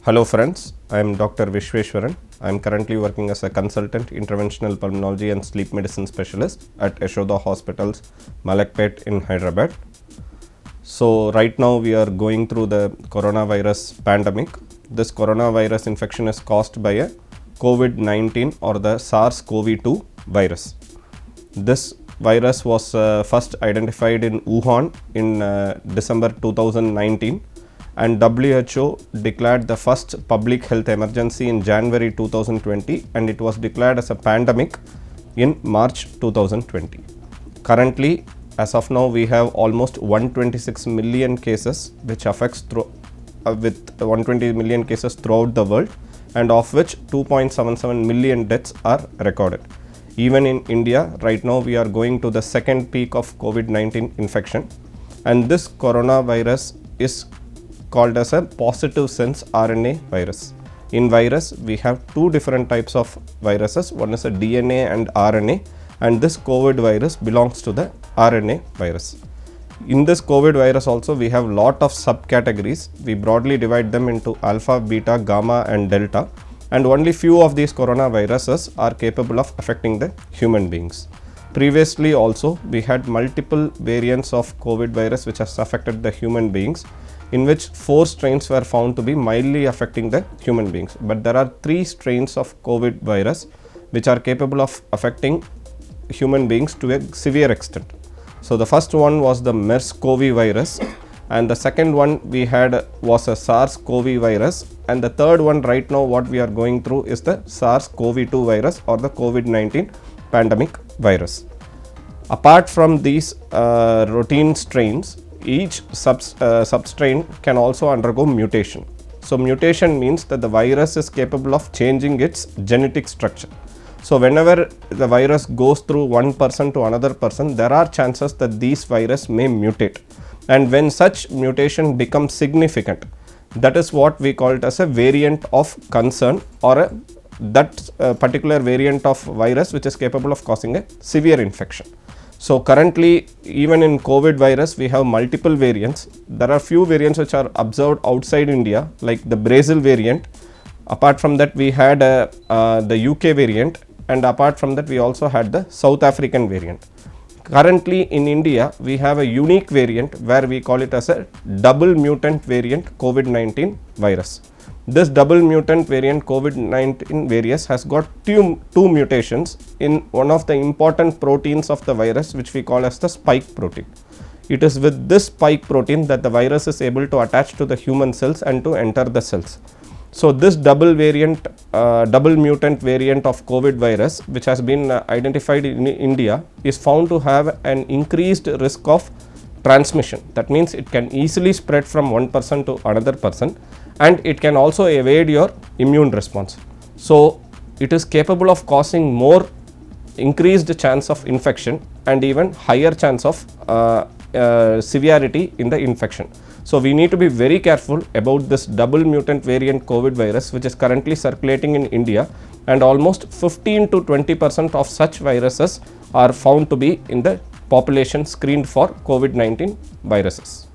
Hello friends, I am Dr. Vishweshwaran. I am currently working as a consultant interventional pulmonology and sleep medicine specialist at Yashoda Hospitals, Malakpet in Hyderabad. So right now we are going through the coronavirus pandemic. This coronavirus infection is caused by a COVID-19 or the SARS-CoV-2 virus. This virus was first identified in Wuhan in December 2019. And WHO declared the first public health emergency in January 2020, and it was declared as a pandemic in March 2020. Currently, as of now, we have almost 126 million cases, which affects with 120 million cases throughout the world, and of which 2.77 million deaths are recorded. Even in India, right now we are going to the second peak of COVID-19 infection, and this coronavirus is called as a positive sense RNA virus. In virus, we have two different types of viruses. One is a DNA and RNA, and this COVID virus belongs to the RNA virus. In this COVID virus also, we have lot of subcategories. We broadly divide them into alpha, beta, gamma and delta, and only few of these coronaviruses are capable of affecting the human beings. Previously also, we had multiple variants of COVID virus which has affected the human beings, in which 4 strains were found to be mildly affecting the human beings. But there are 3 strains of COVID virus which are capable of affecting human beings to a severe extent. So the first one was the MERS-CoV virus, and the second one we had was a SARS-CoV virus, and the third one right now what we are going through is the SARS-CoV-2 virus or the COVID-19 pandemic virus. Apart from these routine strains, each substrain can also undergo mutation. So mutation means that the virus is capable of changing its genetic structure. So whenever the virus goes through one person to another person, there are chances that these virus may mutate. And when such mutation becomes significant, that is what we call it as a variant of concern, or that particular variant of virus which is capable of causing a severe infection. So currently, even in COVID virus, we have multiple variants. There are few variants which are observed outside India, like the Brazil variant. Apart from that, we had the UK variant, and apart from that, we also had the South African variant. Currently in India, we have a unique variant where we call it as a double mutant variant COVID-19 virus. This double mutant variant COVID-19 virus has got two mutations in one of the important proteins of the virus, which we call as the spike protein. It is with this spike protein that the virus is able to attach to the human cells and to enter the cells. So this double mutant variant of COVID virus, which has been identified in India, is found to have an increased risk of transmission. That means it can easily spread from one person to another person, and it can also evade your immune response. So it is capable of causing more increased chance of infection and even higher chance of severity in the infection. So we need to be very careful about this double mutant variant COVID virus, which is currently circulating in India, and almost 15 to 20% of such viruses are found to be in the population screened for COVID-19 viruses.